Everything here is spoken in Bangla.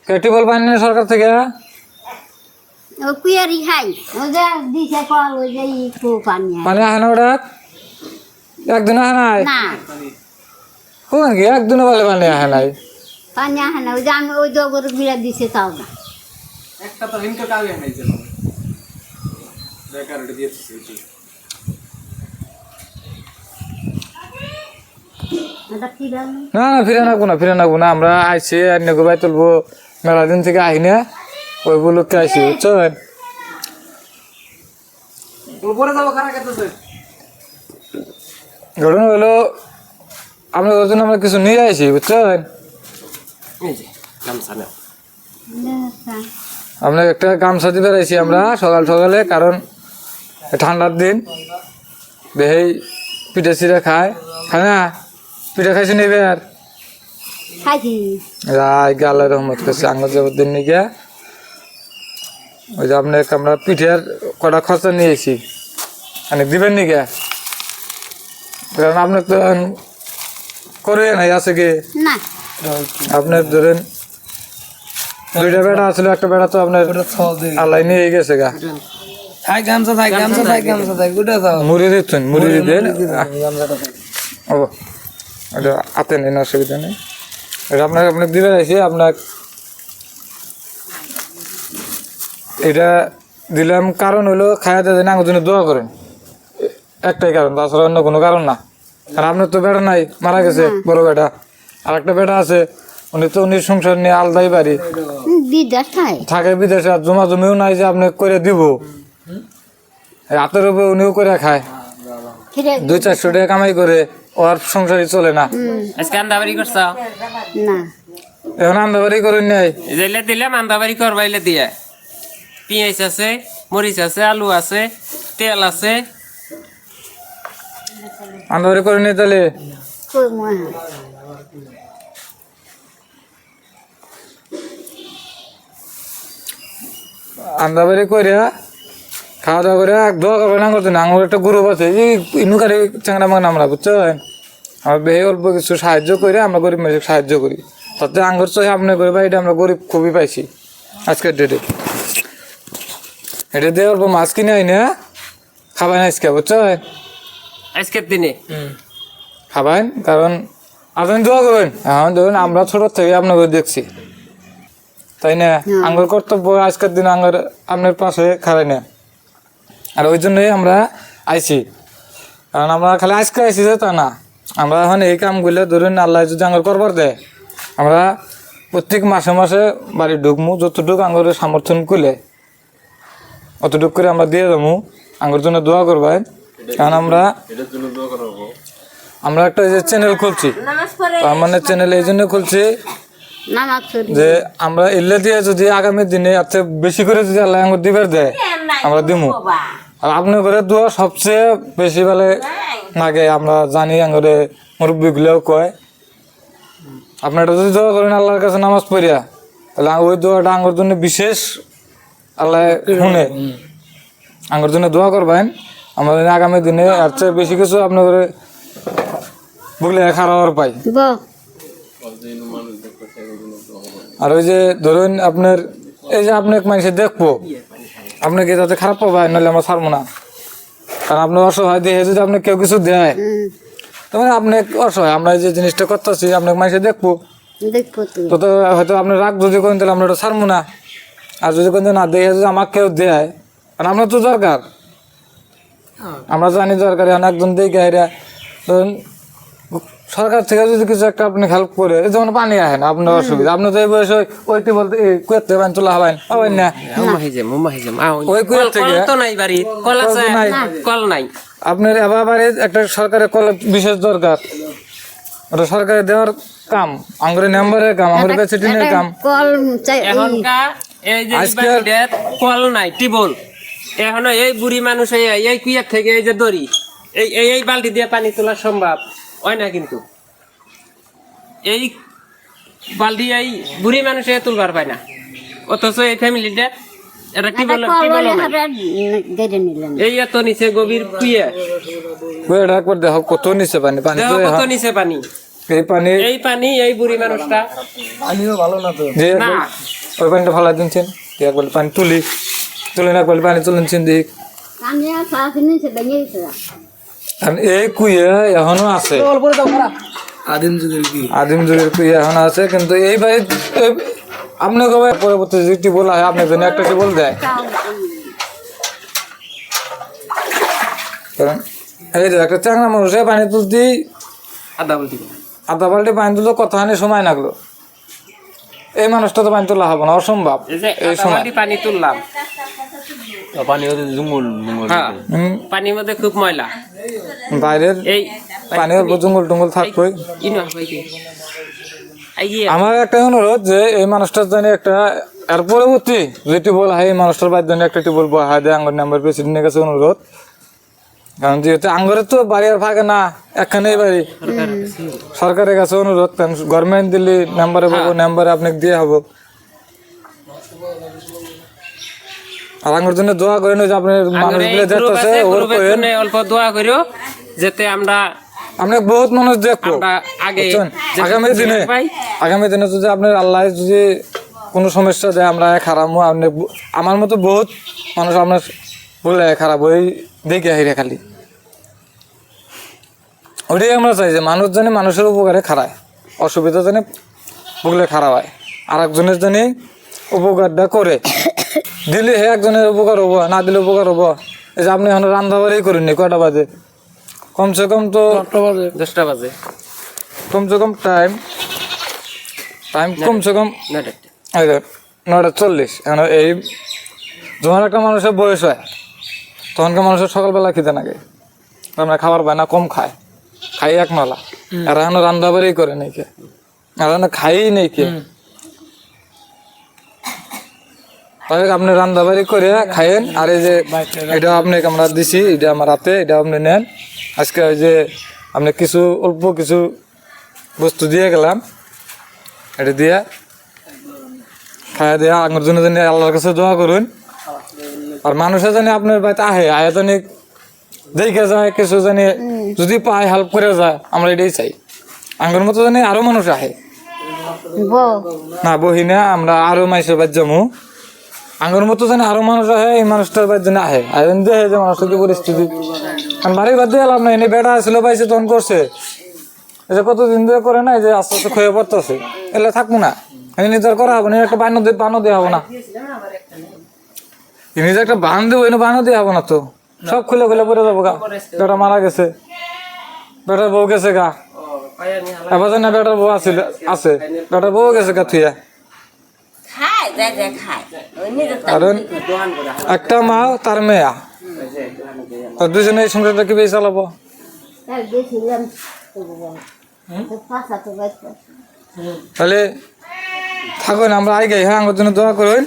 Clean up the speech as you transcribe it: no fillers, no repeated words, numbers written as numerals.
টিউবওয়েল পানি নেই সরকার থেকে? ও কুয়ারি খাই ও যে দিছে কল ওই যে একটু পানি পানি আসে না ওটা? একদিন আসে নাই? না কোন কি একদিনও বলে পানি আসে নাই? পানি আসে না ওই যে আমি ওই জগর বিড়া দিছে তাও না একটা তো হিনকে কাগে নাইছে বেকার এটা দিয়েছে এটা কি দাম না না ফিরে নাকবো না আমরা আইছি আর নেগো ভাই তুলবো মেলা দিন থেকে আহি না ওই বলুকে আইছি বুঝছেন? উপরে যাবো কারা খেতেছে ঘটনা হলো আপনাদের জন্য আমরা কিছু নিয়ে আইছি বুঝছেন? এই যে গামছা নাও আমরা একটা গামছা দিয়ে বেড়াইছি আমরা সকাল সকালে, কারণ ঠান্ডার দিন বেহেই পিঠে চিড়ে খায় না? পিঠে খাইছি নেবে আর খাইছি আল্লাহ রহমত করছে আঙ্গুর জবর দিন নিয়ে ওই যে আপনার আমরা পিঠের কটা খরচা নিয়েছি মানে দিবেন নি গে? কারণ আপনার তো করে নাই আছে কি না আপনার ধরেন দুইটা বেড়া আসলে একটা বেড়া তো আপনার আল্লাহ নিয়ে গেছে গা। মুড়ি দিচ্ছেন মুড়ি দিতেন ও এটা আতে নেই অসুবিধা নেই। এটা আপনাকে আপনি দিবে আইসি আপনার এটা দিলাম কারণ হলো খাওয়া দাওয়া না আমার জন্য দোয়া করেন, একটাই কারণ, তাছাড়া অন্য কোনো কারণ না। আর আপনার তো বেড়া নাই, মারা গেছে বড় বেটা, আর একটা বেটা আছে উনি সংসার নিয়ে আলাদাই বাড়ি বিদেশ থাকে বিদেশে, আর জমা জমিও নাই যে আপনি করে দিব, হাতের উপরে উনিও করে খায় 200-400 টাকা কামাই করে, ওর সংসারই চলে না। আজকে আন্দাবাড়ি করছ না এখন আন্দাবাড়ি করে নেই যেলে দিলাম আন্দাবাড়ি করবাইলে দিয়ে পেঁয়াজ আছে, মরিচ আছে, আলু আছে, তেল আছে, আন্দাবাড়ি করে নেই তাহলে কই মহা আন্দাবাড়ি করে খাওয়া দাওয়া করে দোয়া করবেন না করতেন। আমার একটা গ্রুপ আছে ইনুকারি চাংরা মাংরা আমরা বুঝছেন, আমরা বেশি অল্প কিছু সাহায্য করে আমরা গরিব মানুষকে সাহায্য করি, তাতে আঙ্গুর চোখে আপনি করে বা এটা আমরা গরিব খুবই পাইছি আজকের ডেটে। এটা দিয়ে অল্প মাছ কিনে আই না খাবাই না আজকে বুঝছেন, আজকের দিনে খাবাইন, কারণ আপনি দোয়া করবেন। এখন ধরুন আমরা ছোট থেকে আপনাকে দেখছি তাই না, আঙ্গুর কর্তব্য আজকের দিন আঙ্গুর আপনার পাশে খাওয়াই না, আর ওই জন্যই আমরা আইছি। কারণ আমরা খালি আজকে আইছি যে তা না, আমরা এখন এই কামগুলো ধরুন আল্লাহ যদি আঙ্গুর করবার দেয় আমরা প্রত্যেক মাসে মাসে বাড়ি ঢুকমু, যতটুকু আঙ্গুরের সমর্থন করলে অতটুকু করে আমরা দিয়ে দেবো, আঙ্গুর জন্য দোয়া করবেন। কারণ আমরা একটা যে চ্যানেল খুলছি, তার মানে চ্যানেল এই জন্য খুলছি যে আমরা এলে দিয়ে যদি আগামী দিনে এত বেশি করে যদি আল্লাহ আঙ্গুর দিবার দেয় আমরা দিমু। আর আপনার ঘরে দোয়া সবচেয়ে বেশি বেলে লাগে, আমরা জানি আঙ্গুরে মুরব্বীগুলোও কয় আপনারা যদি দোয়া করেন আল্লাহর কাছে নামাজ পড়িয়া, তাহলে ওই দোয়াটা আঙ্গুর জন্য বিশেষ আল্লাহ শুনে, আঙ্গুর জন্য দোয়া করবেন। আমাদের আগামী দিনে আর চেয়ে বেশি কিছু আপনার ঘরে বুকলে খারাপ পাই। আর ওই যে ধরুন আপনার এই যে আপনাকে মানুষে দেখবো আপনাকে যাতে খারাপ পাবেন, নাহলে আমরা ছাড়বো না। কারণ আপনার অসহায় দেখে যদি আপনাকে কেউ কিছু দেয় তখন আপনি অসহায়, আমরা এই যে জিনিসটা করতেছি আপনাকে মানুষে দেখবো তো হয়তো আপনি রাগ যদি করেন তাহলে আমরা ওটা ছাড়বো না। আর যদি কোন না দেখে যদি আমাকে কেউ দেয়, কারণ আপনার তো দরকার, আমরা জানি দরকার, একজন দেখে এরা ধরুন সরকার থেকে যদি কিছু একটা আপনি হেল্প করে, যেমন পানি আসে না আপনার অসুবিধা, আপনি তো এই বয়সে ওইটি বলতে কুয়েতে পানি তোলা হবেন হবেন না, ওই কুয়েত থেকে কল নাই আপনার এবার একটা সরকারের কল বিশেষ দরকার, ওটা সরকারের দেওয়ার কাম, আঙ্গুরের মেম্বারের কাম, আঙ্গুরের প্রেসিডেন্টের কাম। কল নাই টিবল এখনো এই বুড়ি মানুষ এই কুয়ার থেকে এই যে দড়ি এই বালতি দিয়ে পানি তোলা সম্ভব হয় না, কিন্তু এই বালতি এই বুড়ি মানুষ তুলবার পায় না, অথচ এই ফ্যামিলিটা এটা কি বলে এই এত নিচে গভীর কুয়া একবার দেখো কত নিচে পানি, পানি কত নিচে পানি, এই পানি এই বুড়ি মানুষটা পানিও ভালো না তো না ওই পানিটা ফালাই দিনছেন, এক বালতি পানি তুলেন, এক বালতি পানি তুলেনছেন দিক। আমি সারাদিন নিচে ভেঙে গেছে আর এই কুইয়া এখনো আছে, আদিম যুগের কুইয়া এখনো আছে, কিন্তু এই ভাই আপনি কবে পরবর্তী যে টিউবওয়েল হয় আপনার জন্য একটা টিউবওয়েল দেয়। কারণ এই যে একটা চাংড়া মানুষে পানি তুলতে আধা বালতি পানি তুলতে কত হানি সময় লাগলো, এই মানুষটা তো পানি তোলা হবে না, অসম্ভব। এই যে এই আধা সময় বালতি পানি তুললাম, পানি হতে জঙ্গল হ্যাঁ পানির মধ্যে খুব ময়লা, বাইরের এই পানি অল্প জঙ্গল টঙ্গল থাকবে। ইনো ভাইকে আইয়ে আমার একটা অনুরোধ যে এই মানুষটার জন্য একটা এর পরবর্তী যে টিউবওয়েল হয় এই মানুষটার বাড়ির জন্য একটা টিউবওয়েল বহায় দেয় আঙ্গর নাম্বার প্রেসিডেন্টের কাছে অনুরোধ। কারণ যেহেতু আঙ্গরের তো বাড়ি আর ফাঁকে না, একখানেই বাড়ি, সরকারের কাছে অনুরোধ, কারণ গভর্নমেন্ট দিলে নাম্বারে পাবো, নাম্বারে আপনাকে দিয়ে হবো। আর আঙ্গর জন্য দোয়া করেন যে আপনার মানুষগুলো দেখতেছে ওর করেন, অল্প দোয়া করিও যাতে আমরা আপনার বহুত মানুষ দেখবো আমরা আগে বুঝছেন? আগামী দিনে যদি আপনার আল্লাহ যদি কোনো সমস্যা দেয় আমরা খারাপ আপনি আমার মতো বহুত মানুষ আপনার বলে খারাপ ওই দেখে হিরে খালি ওইটাই আমরা চাই যে মানুষ জানে মানুষের উপকারে খারায়, অসুবিধা জানে ভুগলে খারাপ হয়, আর একজনের জানে উপকারটা করে দিলে হে একজনের উপকার হবো, না দিলে উপকার হবো। এই যে আপনি এখন রান্না বাড়ি করেননি, কয়টা বাজে? কমসে কম তো 10টা বাজে, কমসে কম টাইম কমসে কম 9:40। এখন এই যখন একটা মানুষের বয়স হয় তখনকার মানুষের সকালবেলা খেতে নাগে, আমরা খাবার পায় না, কম খায় এক নলা, আর এখন রান্না বাড়ি করে নেই কে, আর খাই নেই কে। আপনি রান্না বাড়ি করে খাইয়েন, আর এই যে এটা আপনাকে আমরা দিছি, এটা আমার হাতে, এটা আপনি নেন। আজকে ওই যে আপনি কিছু অল্প কিছু বস্তু দিয়ে গেলাম, এটা দিয়ে খাইয়া দেয়া আঙুর জন্য জানি আল্লাহর কাছে দোয়া করুন। আর মানুষের জানি আপনার বাড়িতে আহে জানি দেখে যায়, কিছু জানি যদি পায় হেল্প করে যায়, আমরা এটাই চাই। আঙ্গুর মতো জানি আরো মানুষ আহে না, বহি না, আমরা আরো মানুষের বাড়ি যাবো, আঙ্গুর মতো জানি আরো মানুষ আহে, এই মানুষটার বাড়ি জানি আহে আয়োজন দেখে যে মানুষটা কি পরিস্থিতি। কারণ বাড়ির বাদ দিয়ে লাভ নাই, এনে বেড়া ছিল পাইছে তখন করছে, এই যে কতদিন ধরে করে না, এই যে আস্তে আস্তে ক্ষয়ে পড়তেছে, এলে থাকবো না, নিজের করা হবে না, একটা বানো দিয়ে হবো না, নিজে একটা বান দেবো, এনে বানো দিয়ে হবো না, তো সব খুলে পড়ে যাবো গা। বেটা মারা গেছে, বেটার বউ গেছে গা, এবার জানি বেটার বউ আছে, বেটার বউ গেছে গা থুয়া। কারণ একটা মা তার মেয়া, দুজনে এই সংসারটা কি বেশি চালাবো? তাহলে থাকুন, আমরা আগে হ্যাঁ আমার জন্য দোয়া করুন।